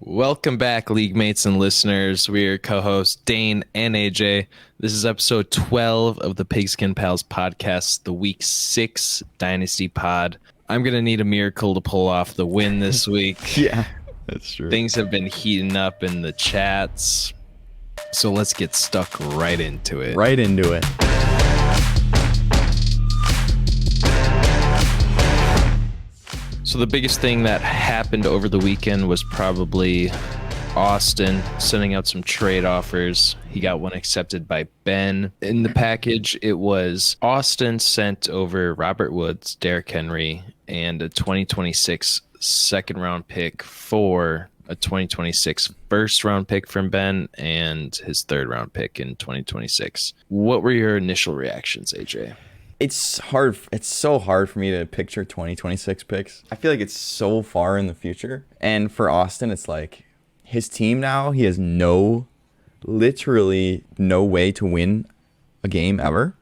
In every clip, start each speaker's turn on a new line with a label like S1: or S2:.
S1: Welcome back, league mates and listeners. We are co-hosts Dane and AJ. This is episode 12 of the Pigskin Pals podcast, the week 6 Dynasty pod. I'm going to need a miracle to pull off the win this week.
S2: Yeah, that's true.
S1: Things have been heating up in the chats, so let's get stuck right into it.
S2: Right into it.
S1: So the biggest thing that happened over the weekend was probably Austin sending out some trade offers. He got one accepted by Ben. In the package, it was Austin sent over Robert Woods, Derrick Henry, and a 2026 second round pick for a 2026 first round pick from Ben and his third round pick in 2026. What were your initial reactions, AJ?
S2: It's hard. It's so hard for me to picture 2026 picks. I feel like it's so far in the future. And for Austin, it's like his team now, he has literally no way to win a game ever,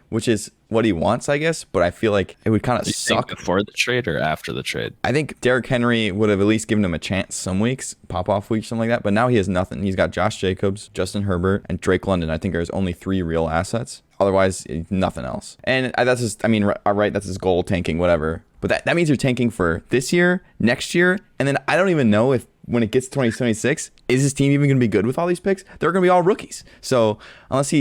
S2: which is what he wants, I guess. But I feel like it would kind of suck.
S1: Before the trade or after the trade?
S2: I think Derrick Henry would have at least given him a chance some weeks, pop-off weeks, something like that. But now he has nothing. He's got Josh Jacobs, Justin Herbert, and Drake London. I think there's only 3 real assets. Otherwise, nothing else. And that's just, right, that's his goal, tanking, whatever. But that means you're tanking for this year, next year, and then I don't even know if when it gets to 2026, is his team even going to be good with all these picks? They're going to be all rookies. So unless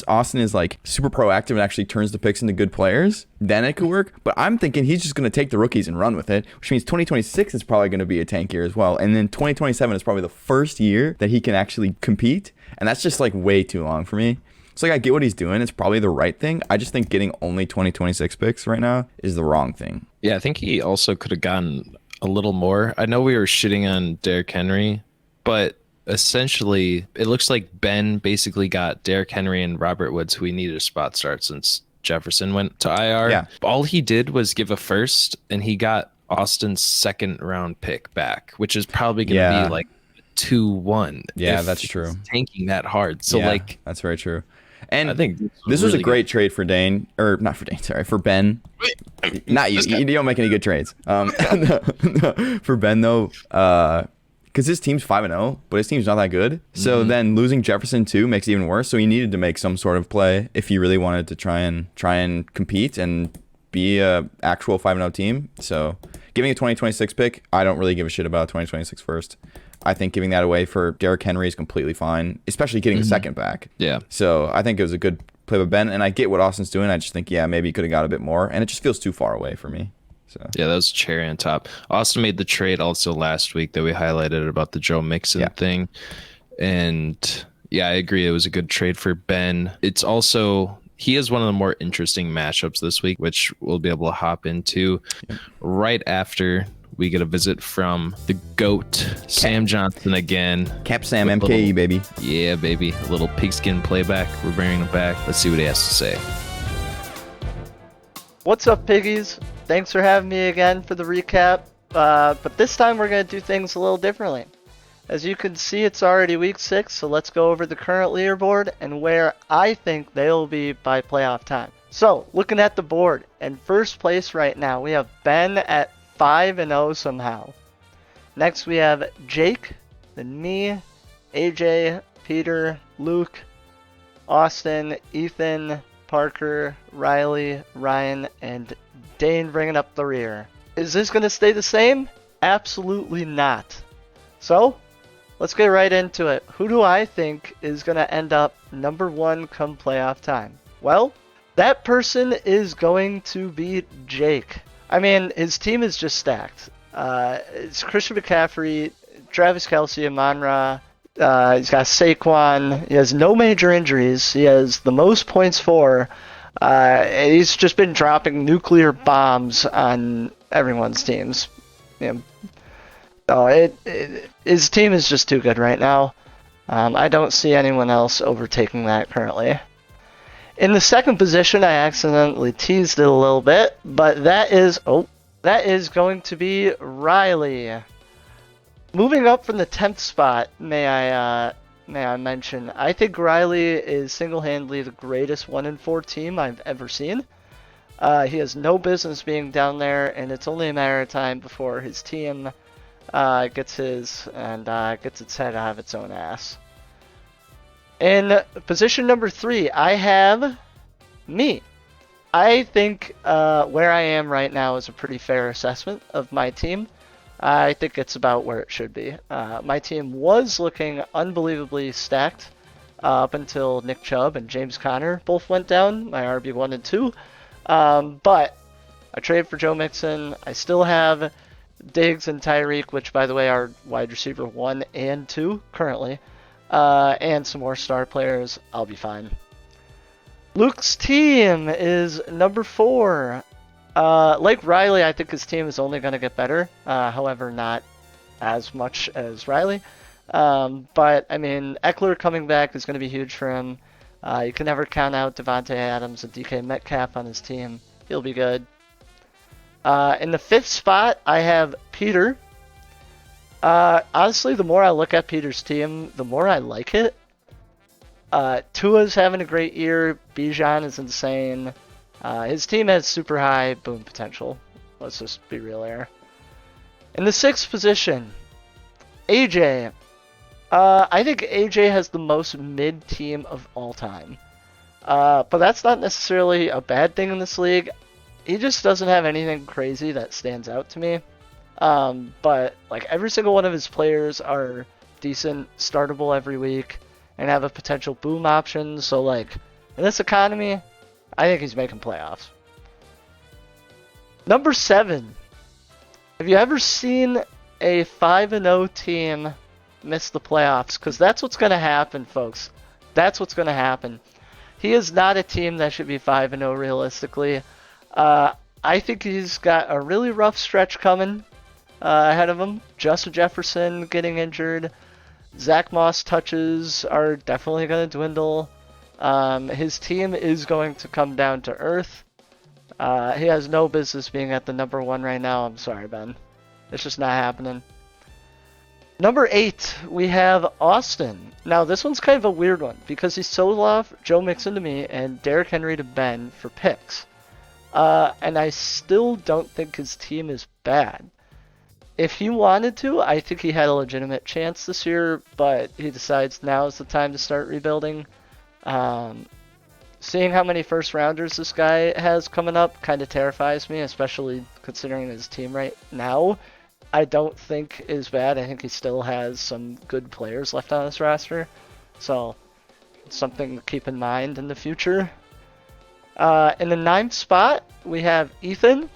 S2: Austin is like super proactive and actually turns the picks into good players, then it could work. But I'm thinking he's just going to take the rookies and run with it, which means 2026 is probably going to be a tank year as well. And then 2027 is probably the first year that he can actually compete. And that's just like way too long for me. So like I get what he's doing. It's probably the right thing. I just think getting only 2026 picks right now is the wrong thing.
S1: Yeah, I think he also could have gotten a little more. I know we were shitting on Derrick Henry, but essentially it looks like Ben basically got Derrick Henry and Robert Woods, who he needed a spot start since Jefferson went to IR.
S2: Yeah.
S1: All he did was give a first, and he got Austin's second round pick back, which is probably going to be like 2-1.
S2: Yeah, that's true.
S1: Tanking that hard. So
S2: that's very true. And
S1: I think
S2: this was a great trade for Dane, or not for Dane, sorry, for Ben. Not you. You don't make any good trades. For Ben though, because his team's 5-0, but his team's not that good. So then losing Jefferson too makes it even worse. So he needed to make some sort of play if he really wanted to try and compete and be a actual 5-0 team. So giving a 2026 pick, I don't really give a shit about 2026 first. I think giving that away for Derrick Henry is completely fine, especially getting a second back.
S1: Yeah.
S2: So I think it was a good play by Ben, and I get what Austin's doing. I just think, maybe he could have got a bit more, and it just feels too far away for me. So
S1: yeah, that was cherry on top. Austin made the trade also last week that we highlighted about the Joe Mixon thing. And yeah, I agree. It was a good trade for Ben. It's also, he has one of the more interesting matchups this week, which we'll be able to hop into right after we get a visit from the GOAT, Sam Johnson again.
S2: Cap Sam, MKE, baby.
S1: Yeah, baby. A little Pigskin Playback. We're bringing it back. Let's see what he has to say.
S3: What's up, piggies? Thanks for having me again for the recap. But this time we're going to do things a little differently. As you can see, it's already week 6, so let's go over the current leaderboard and where I think they'll be by playoff time. So, looking at the board, in first place right now, we have Ben at 5-0 somehow. Next we have Jake, then me, AJ, Peter, Luke, Austin, Ethan, Parker, Riley, Ryan, and Dane bringing up the rear. Is this going to stay the same? Absolutely not. So, let's get right into it. Who do I think is going to end up number 1 come playoff time? Well, that person is going to be Jake. I mean, his team is just stacked. It's Christian McCaffrey, Travis Kelce, Amon-Ra. He's got Saquon. He has no major injuries. He has the most points for. He's just been dropping nuclear bombs on everyone's teams. His team is just too good right now. I don't see anyone else overtaking that currently. In the second position, I accidentally teased it a little bit, but that is going to be Riley. Moving up from the 10th spot, may I mention, I think Riley is single-handedly the greatest 1-4 team I've ever seen. He has no business being down there, and it's only a matter of time before his team gets his and gets its head out of its own ass. In position number 3, I have me. I think where I am right now is a pretty fair assessment of my team. I think it's about where it should be. My team was looking unbelievably stacked up until Nick Chubb and James Conner both went down, my RB1 and 2. But I traded for Joe Mixon. I still have Diggs and Tyreek, which, by the way, are wide receiver 1 and 2 currently, and some more star players. I'll be fine. Luke's team is number 4. Like Riley, I think his team is only going to get better. However, not as much as Riley. But, I mean, Eckler coming back is going to be huge for him. You can never count out Devontae Adams and DK Metcalf on his team. He'll be good. In the 5th spot, I have Peter. Honestly, the more I look at Peter's team, the more I like it. Tua's having a great year. Bijan is insane. His team has super high boom potential. Let's just be real there. In the 6th position, AJ. I think AJ has the most mid team of all time. But that's not necessarily a bad thing in this league. He just doesn't have anything crazy that stands out to me. But like every single one of his players are decent, startable every week, and have a potential boom option. So like in this economy, I think he's making playoffs. Number 7. Have you ever seen a 5-0 team miss the playoffs? Because that's what's going to happen, folks. That's what's going to happen. He is not a team that should be 5-0 realistically. I think he's got a really rough stretch coming ahead of him. Justin Jefferson getting injured. Zach Moss touches are definitely going to dwindle. His team is going to come down to earth. He has no business being at the number 1 right now. I'm sorry, Ben. It's just not happening. Number 8, we have Austin. Now, this one's kind of a weird one because he sold off Joe Mixon to me and Derrick Henry to Ben for picks. And I still don't think his team is bad. If he wanted to, I think he had a legitimate chance this year, but he decides now is the time to start rebuilding. Seeing how many first rounders this guy has coming up kind of terrifies me, especially considering his team right now. I don't think is bad. I think he still has some good players left on his roster. So, it's something to keep in mind in the future. In the 9th spot, we have Ethan.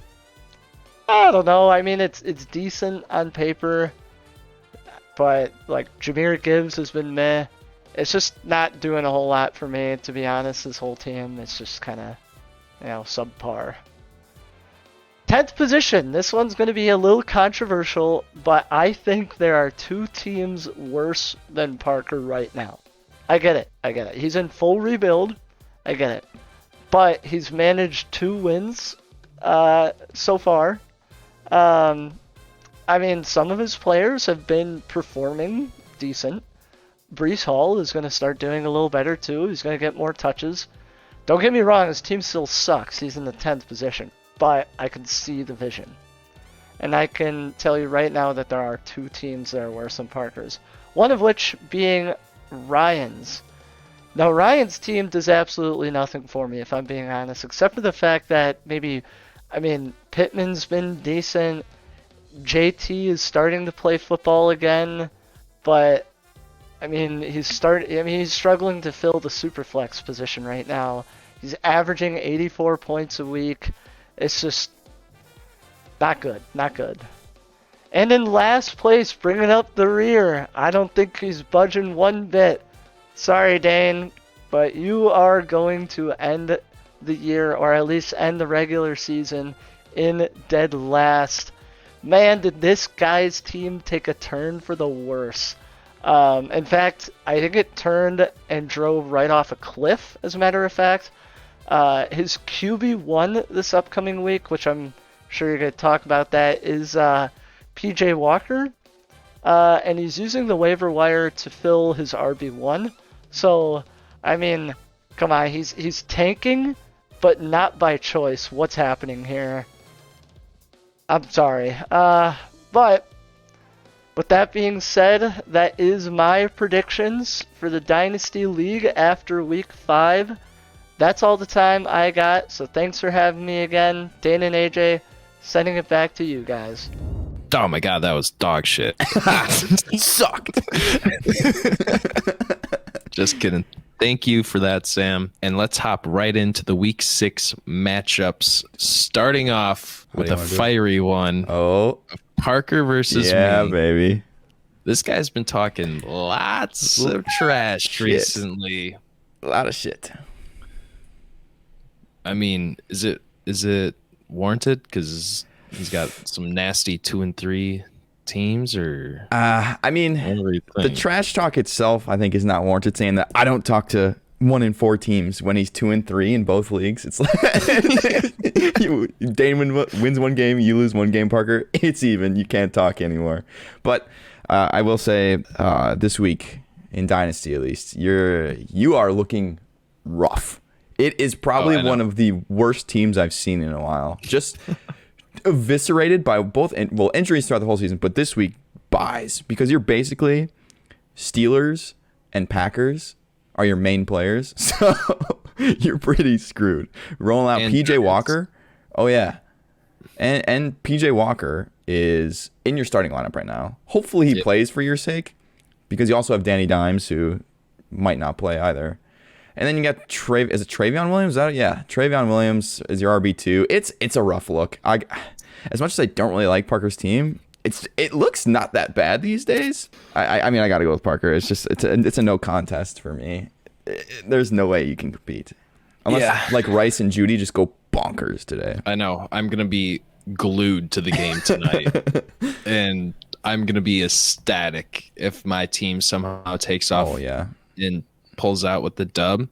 S3: I don't know. I mean, it's decent on paper. But, like, Jahmyr Gibbs has been meh. It's just not doing a whole lot for me, to be honest. This whole team, it's just kind of, subpar. 10th position. This one's going to be a little controversial, but I think there are 2 teams worse than Parker right now. I get it. He's in full rebuild. I get it. But he's managed 2 wins so far. I mean, some of his players have been performing decent. Breece Hall is going to start doing a little better too. He's going to get more touches. Don't get me wrong, his team still sucks. He's in the 10th position. But I can see the vision. And I can tell you right now that there are 2 teams that are worse than Parker's. One of which being Ryan's. Now, Ryan's team does absolutely nothing for me, if I'm being honest, except for the fact that Pittman's been decent. JT is starting to play football again, but he's struggling to fill the superflex position right now. He's averaging 84 points a week. It's just not good. And in last place, bringing up the rear, I don't think he's budging one bit. Sorry, Dane, but you are going to end the year, or at least end the regular season, in dead last. Man, did this guy's team take a turn for the worse. In fact, I think it turned and drove right off a cliff, as a matter of fact. His QB1 this upcoming week, which I'm sure you're going to talk about that, is PJ Walker. And he's using the waiver wire to fill his RB1. So, come on, he's tanking, but not by choice. What's happening here? I'm sorry. But With that being said, that is my predictions for the Dynasty League after Week 5. That's all the time I got, so thanks for having me again. Dane and AJ, sending it back to you guys.
S1: Oh my god, that was dog shit.
S2: Sucked.
S1: Just kidding. Thank you for that, Sam. And let's hop right into the Week 6 matchups, starting off with a fiery one.
S2: Oh.
S1: Parker versus
S2: yeah,
S1: me.
S2: Baby.
S1: This guy's been talking lots of trash recently.
S2: A lot of shit.
S1: I mean, is it warranted? Because he's got some nasty 2 and 3 teams, or
S2: I mean, the trash talk itself, I think, is not warranted. Saying that I don't talk to 1 and 4 teams when he's 2 and 3 in both leagues. It's like Dane wins 1 game, you lose 1 game, Parker. It's even. You can't talk anymore. But I will say this week in Dynasty, at least, you are looking rough. It is probably one of the worst teams I've seen in a while. Just eviscerated by both injuries throughout the whole season, but this week buys, because you're basically Steelers and Packers are your main players, so you're pretty screwed. Rolling out and PJ Walker. Oh yeah. And PJ Walker is in your starting lineup right now. Hopefully he plays for your sake, because you also have Danny Dimes, who might not play either. And then you got is it Travion Williams? Travion Williams is your RB2. It's a rough look. As much as I don't really like Parker's team, it looks not that bad these days. I mean, I got to go with Parker. It's just it's a no contest for me. There's no way you can compete unless like Rice and Judy just go bonkers today.
S1: I know. I'm gonna be glued to the game tonight, and I'm gonna be ecstatic if my team somehow takes off.
S2: Oh yeah.
S1: And pulls out with the dub,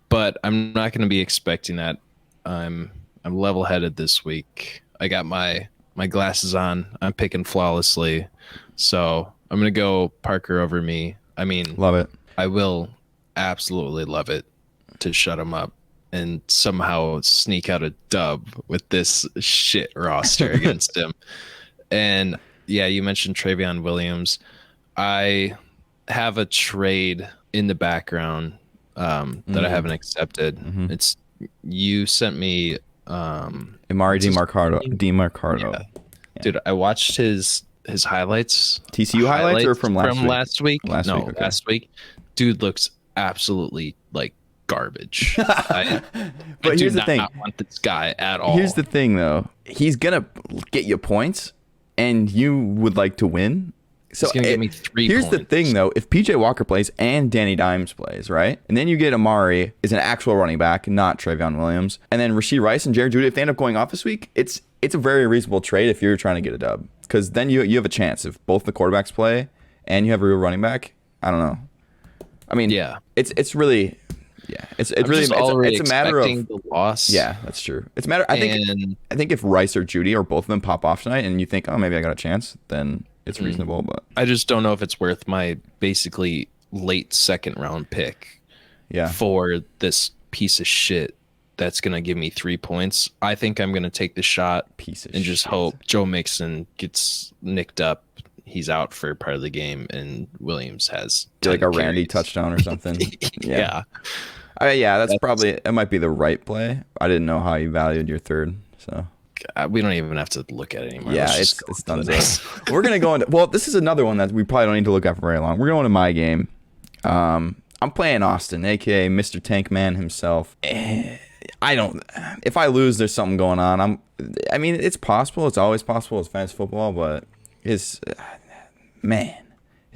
S1: but I'm not going to be expecting that. I'm level-headed this week. I got my glasses on. I'm picking flawlessly, so I'm going to go Parker over me. I mean,
S2: love it.
S1: I will absolutely love it to shut him up and somehow sneak out a dub with this shit roster against him. And yeah, you mentioned Travion Williams. I have a trade in the background that I haven't accepted. It's you sent me
S2: Amari DiMarcado.
S1: Yeah. Dude, I watched his highlights.
S2: TCU highlights or from
S1: last week?
S2: Okay.
S1: Last week. Dude looks absolutely like garbage.
S2: But
S1: here's the thing. I want this guy at all.
S2: Here's the thing, though. He's gonna get you points, and you would like to win. So
S1: he's gonna give me 3
S2: here's
S1: points.
S2: the thing, though. If PJ Walker plays and Danny Dimes plays, right? And then you get Amari is an actual running back, not Travion Williams. And then Rashee Rice and Jared Judy, if they end up going off this week, it's a very reasonable trade if you're trying to get a dub. Because then you have a chance if both the quarterbacks play and you have a real running back. I don't know. I mean, yeah, it's really, yeah, it's a matter of
S1: the loss.
S2: Yeah, that's true. It's a matter. I think if Rice or Judy or both of them pop off tonight, and you think, oh, maybe I got a chance, then it's reasonable. But
S1: I just don't know if it's worth my basically late 2nd round pick.
S2: Yeah.
S1: For this piece of shit that's gonna give me 3 points. I think I'm gonna take the shot and just hope Joe Mixon gets nicked up. He's out for part of the game, and Williams has
S2: like a Randy touchdown or something.
S1: Yeah.
S2: That's probably, it might be the right play. I didn't know how you valued your 3rd, so.
S1: We don't even have to look at it anymore.
S2: Yeah, it's done. We're going to go into, well, this is another one that we probably don't need to look at for very long. We're going to my game. I'm playing Austin, a.k.a. Mr. Tank Man himself. If I lose, there's something going on. I mean, it's possible. It's always possible. It's fantasy football, but his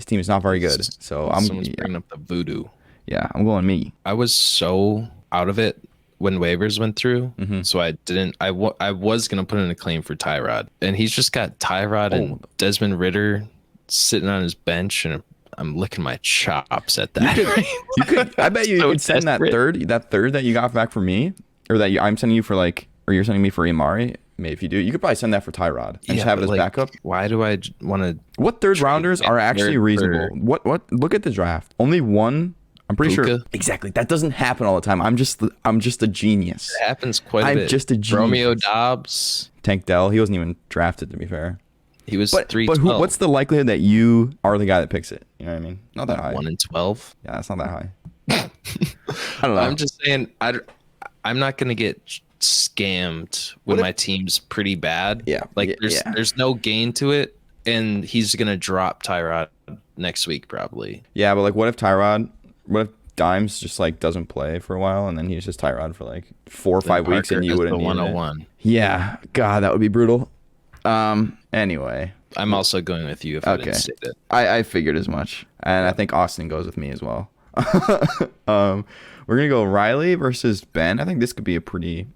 S2: team is not very good. So
S1: someone's bringing up the voodoo.
S2: Yeah, I'm going me.
S1: I was so out of it when waivers went through, so I didn't. I was gonna put in a claim for Tyrod, and he's just got Tyrod and Desmond Ridder sitting on his bench, and I'm licking my chops at that.
S2: You could. I bet you could send that third that you got back for me, or that I'm sending you for or you're sending me for Amari. Maybe if you do, you could probably send that for Tyrod and just have it as backup.
S1: Why do I want to?
S2: What 3rd rounders are actually reasonable? What? Look at the draft. Only one. I'm pretty sure. Exactly. That doesn't happen all the time. I'm just a genius.
S1: It happens quite a bit.
S2: I'm just a genius.
S1: Romeo Dobbs.
S2: Tank Dell. He wasn't even drafted, to be fair.
S1: He was
S2: But
S1: 312.
S2: what's the likelihood that you are the guy that picks it? You know what I mean? Not that high.
S1: 1 in 12?
S2: Yeah, it's not that high. I don't know.
S1: I'm just saying, I'm not going to get scammed when my team's pretty bad.
S2: Yeah.
S1: Like, there's no gain to it, and he's going to drop Tyrod next week, probably.
S2: Yeah, but like, what if Dimes just like doesn't play for a while, and then he's just Tyrod for like 4 or 5 weeks, and you wouldn't
S1: the
S2: need
S1: 101.
S2: it? Yeah. God, that would be brutal. Anyway.
S1: I'm also going with you if I didn't say it.
S2: I figured as much. And I think Austin goes with me as well. We're going to go Riley versus Ben. I think this could be a pretty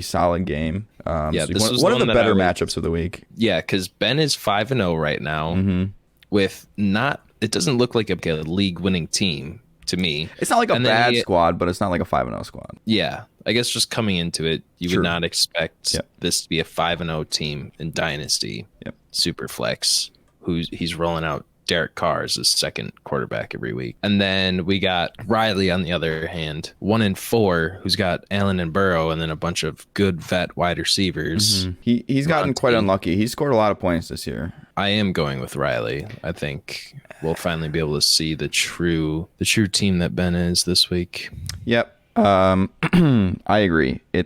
S2: solid game.
S1: Yeah,
S2: so
S1: this was
S2: one of the
S1: that
S2: better matchups of the week.
S1: Yeah, because Ben is 5-0 right now with it doesn't look like a league-winning team to me.
S2: It's not like a bad squad, but it's not like a 5-0 squad.
S1: Yeah, I guess just coming into it, you would not expect this to be a 5-0 team in Dynasty.
S2: Yep.
S1: Superflex, he's rolling out Derek Carr as his second quarterback every week. And then we got Riley on the other hand, 1-4, who's got Allen and Burrow, and then a bunch of good vet wide receivers.
S2: He's gotten quite unlucky. He's scored a lot of points this year.
S1: I am going with Riley. I think we'll finally be able to see the true team that Ben is this week.
S2: Yep. I agree. I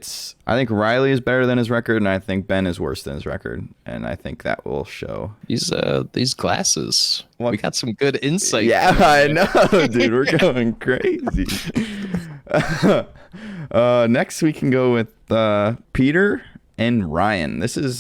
S2: think Riley is better than his record, and I think Ben is worse than his record, and I think that will show.
S1: These glasses. What? We got some good insight.
S2: Yeah, I know, dude. We're going crazy. Next, we can go with Peter and Ryan. This is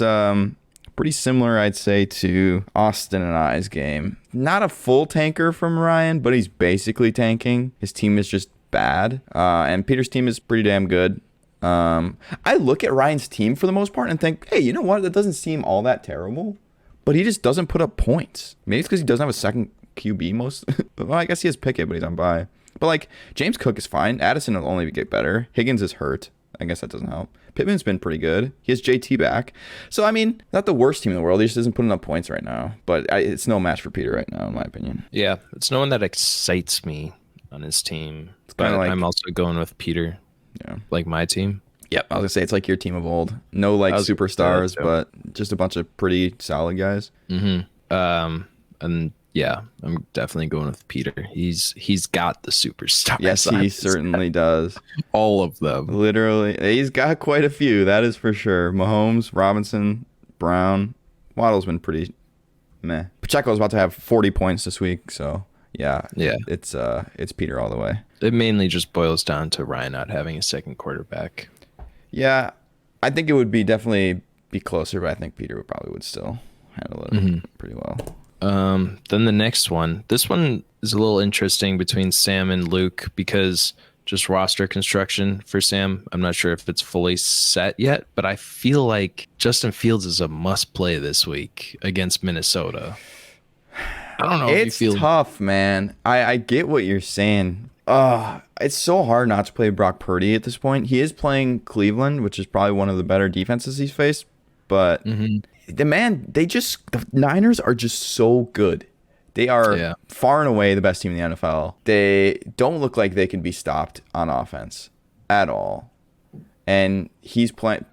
S2: pretty similar, I'd say, to Austin and I's game. Not a full tanker from Ryan, but he's basically tanking. His team is just bad, and Peter's team is pretty damn good. I look at Ryan's team for the most part and think, hey, you know what? That doesn't seem all that terrible, but he just doesn't put up points. Maybe it's because he doesn't have a second QB most. Well, I guess he has Pickett, but he's on bye. But like, James Cook is fine. Addison will only get better. Higgins is hurt. I guess that doesn't help. Pittman's been pretty good. He has JT back. So, I mean, not the worst team in the world. He just isn't putting up points right now. But it's no match for Peter right now, in my opinion.
S1: Yeah, it's no one that excites me on his team.
S2: But
S1: I'm also going with Peter.
S2: Yeah.
S1: Like my team.
S2: Yep. I was going to say, it's like your team of old. No, like, superstars, but just a bunch of pretty solid guys.
S1: And yeah, I'm definitely going with Peter. He's got the superstars.
S2: Yes, he certainly does.
S1: All of them.
S2: Literally. He's got quite a few, that is for sure. Mahomes, Robinson, Brown. Waddle's been pretty meh. Pacheco's about to have 40 points this week, so yeah. It's Peter all the way.
S1: It mainly just boils down to Ryan not having a second quarterback.
S2: Yeah, I think it would definitely be closer, but I think Peter would still handle it pretty well.
S1: Then the next one. This one is a little interesting between Sam and Luke because just roster construction for Sam. I'm not sure if it's fully set yet, but I feel like Justin Fields is a must play this week against Minnesota. I don't know if you feel...
S2: It's tough, man. I get what you're saying. It's so hard not to play Brock Purdy at this point. He is playing Cleveland, which is probably one of the better defenses he's faced, but the Niners are just so good. They are far and away the best team in the NFL. They don't look like they can be stopped on offense at all. And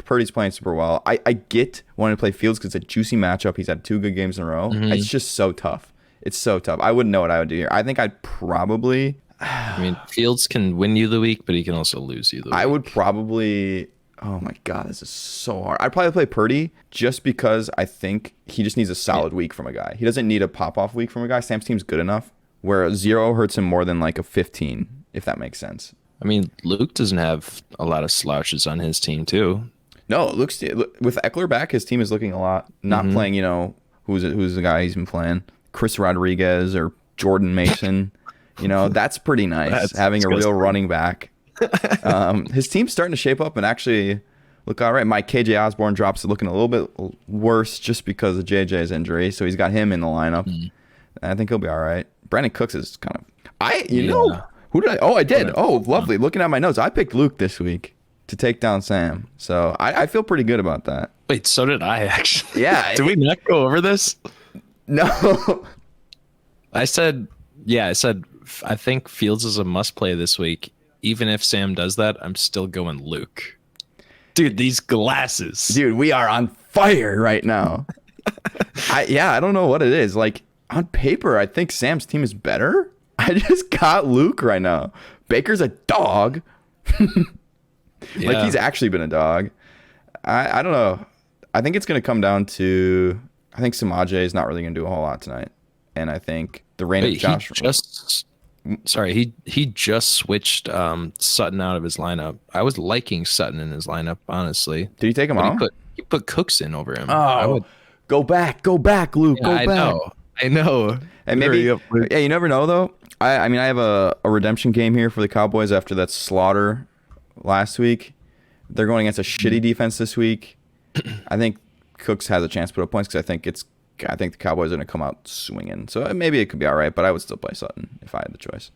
S2: Purdy's playing super well. I get wanting to play Fields because it's a juicy matchup. He's had 2 good games in a row. It's just so tough. It's so tough. I wouldn't know what I would do here. I think I'd probably...
S1: I mean, Fields can win you the week, but he can also lose you the week.
S2: I would probably... Oh my God, this is so hard. I'd probably play Purdy just because I think he just needs a solid week from a guy. He doesn't need a pop-off week from a guy. Sam's team's good enough where a 0 hurts him more than like a 15, if that makes sense.
S1: I mean, Luke doesn't have a lot of slouches on his team, too.
S2: No, with Eckler back, his team is looking a lot. Not playing, who's the guy he's been playing? Chris Rodriguez or Jordan Mason. That's pretty nice.
S1: That's
S2: having
S1: disgusting.
S2: A real running back. His team's starting to shape up and actually look all right. My KJ Osborne drops looking a little bit worse just because of JJ's injury, so he's got him in the lineup. I think he'll be all right. Brandon Cooks is kind of who did I? Oh, I did. Oh, lovely. Looking at my notes, I picked Luke this week to take down Sam, so I feel pretty good about that.
S1: Wait, so did I actually?
S2: Yeah.
S1: Did we not go over this?
S2: No.
S1: I said I think Fields is a must play this week. Even if Sam does that, I'm still going Luke. Dude, these glasses.
S2: Dude, we are on fire right now. I don't know what it is. Like, on paper, I think Sam's team is better. I just got Luke right now. Baker's a dog. Like, he's actually been a dog. I don't know. I think it's going to come down to, I think Samaje is not really going to do a whole lot tonight. And I think the reign of Josh.
S1: He just switched Sutton out of his lineup. I was liking Sutton in his lineup, honestly.
S2: Did he take him out?
S1: He put Cooks in over him.
S2: Oh, go back, Luke,
S1: yeah,
S2: go back.
S1: I know.
S2: And maybe, yeah, you never know though. I mean, I have a redemption game here for the Cowboys after that slaughter last week. They're going against a shitty defense this week. I think Cooks has a chance to put up points because I think the Cowboys are going to come out swinging. So maybe it could be all right, but I would still play Sutton if I had the choice.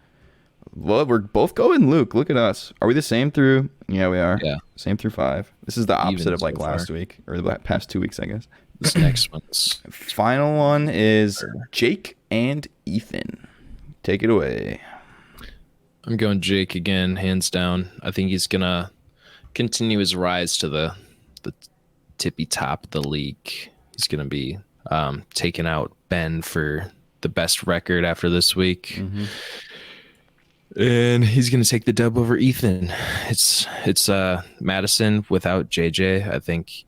S2: Well, we're both going Luke. Look at us. Are we the same through? Yeah, we are.
S1: Yeah.
S2: Same through 5. This is the opposite
S1: Even
S2: of like
S1: so
S2: last
S1: far.
S2: week or the past 2 weeks, I guess.
S1: This next one's
S2: Final one is Jake and Ethan. Take it away.
S1: I'm going Jake again, hands down. I think he's gonna continue his rise to the tippy top of the league. He's gonna be taking out Ben for the best record after this week. And he's gonna take the dub over Ethan. It's Madison without JJ. I think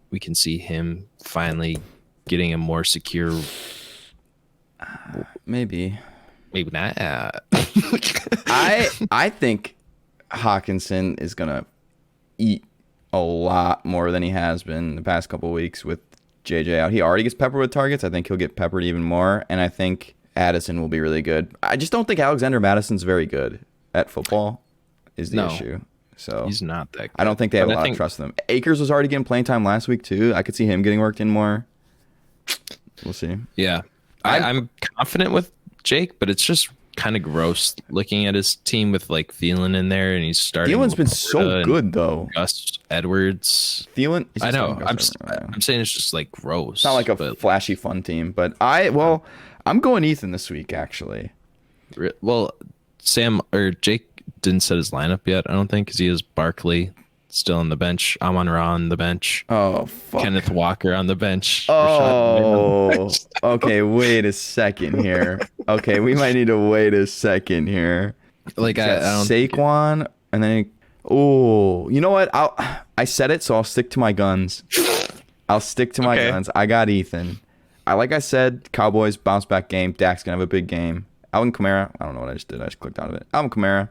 S1: we can see him finally getting a more secure.
S2: Maybe
S1: not.
S2: I think Hawkinson is gonna eat a lot more than he has been the past couple of weeks with JJ out. He already gets peppered with targets. I think he'll get peppered even more, and I think Addison will be really good. I just don't think Alexander Madison's very good at football. Is the issue. So
S1: he's not that good.
S2: I don't think they have a lot of trust in him. Akers was already getting playing time last week too. I could see him getting worked in more. We'll see.
S1: Yeah, I'm confident with Jake, but it's just kind of gross looking at his team with like Thielen in there, and he's starting.
S2: Thielen's been so good though.
S1: Gus Edwards.
S2: Thielen.
S1: I know. I'm saying it's just like gross.
S2: It's not like a flashy fun team, but I'm going Ethan this week actually.
S1: Well, Sam or Jake didn't set his lineup yet, I don't think, because he has Barkley still on the bench, Amon-Ra on the bench.
S2: Oh, fuck.
S1: Kenneth Walker on the bench.
S2: Oh, okay. Wait a second here. Okay, we might need to wait a second here.
S1: Like I don't.
S2: Saquon, and then you know what? I said it, so I'll stick to my guns. I'll stick to my guns. I got Ethan. Like I said, Cowboys bounce back game. Dak's gonna have a big game. Alvin Kamara. I don't know what I just did. I just clicked out of it. Alvin Kamara.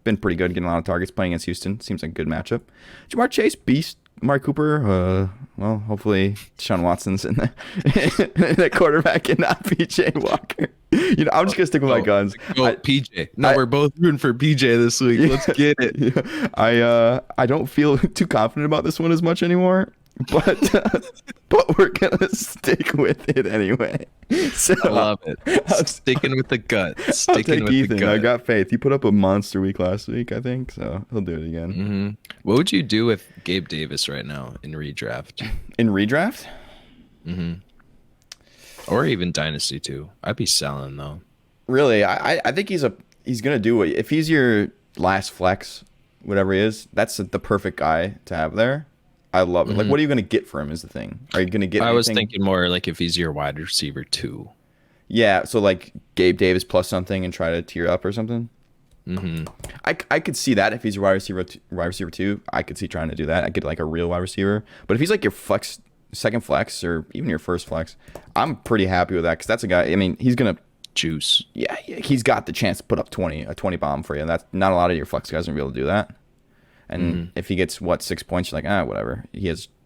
S2: Been pretty good, getting a lot of targets playing against Houston. Seems like a good matchup. Jamar Chase, beast. Amari Cooper, well, hopefully Deshaun Watson's in the quarterback and not PJ Walker. You know, I'm just gonna stick with my guns.
S1: PJ. No, we're both rooting for PJ this week.
S2: Yeah,
S1: let's get it.
S2: Yeah. I don't feel too confident about this one as much anymore, but we're gonna stick with it anyway. So
S1: I love it. Sticking with the gut.
S2: I'll take Ethan. I got faith. He put up a monster week last week, I think, so he'll do it again.
S1: Mm-hmm. What would you do with Gabe Davis right now in redraft?
S2: In redraft?
S1: Mm-hmm. Or even Dynasty too. I'd be selling though.
S2: Really, I think he's gonna do it. If he's your last flex, whatever he is, that's the perfect guy to have there. I love it. Like, what are you going to get for him is the thing. Are you going to get anything?
S1: was thinking more like if he's your wide receiver too.
S2: Yeah, so like Gabe Davis plus something and try to tier up or something.
S1: Mm-hmm.
S2: I could see that if he's your wide receiver too. I could see trying to do that. I get like a real wide receiver. But if he's like your second flex or even your first flex, I'm pretty happy with that because that's a guy. I mean, he's going to
S1: juice.
S2: Yeah, he's got the chance to put up a 20 bomb for you. And that's not a lot of your flex guys are going to be able to do that. And if he gets 6 points, you're like, whatever.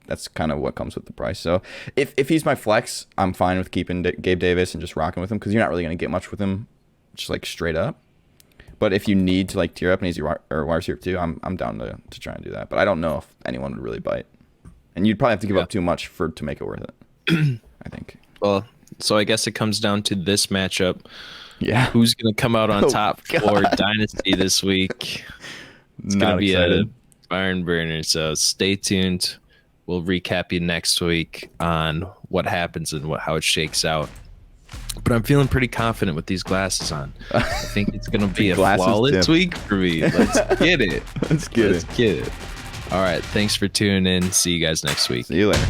S2: That's kind of what comes with the price. So if he's my flex, I'm fine with keeping Gabe Davis and just rocking with him because you're not really going to get much with him, just like straight up. But if you need to like tier up and he's your wide receiver too, I'm down to try and do that. But I don't know if anyone would really bite, and you'd probably have to give up too much to make it worth it. I think.
S1: Well, so I guess it comes down to this matchup.
S2: Yeah.
S1: Who's going to come out on top for Dynasty this week? It's going to be a barn burner, so stay tuned. We'll recap you next week on what happens and how it shakes out. But I'm feeling pretty confident with these glasses on. I think it's going to be a flawless week for me. Let's get it.
S2: Let's get it.
S1: All right, thanks for tuning in. See you guys next week.
S2: See you later.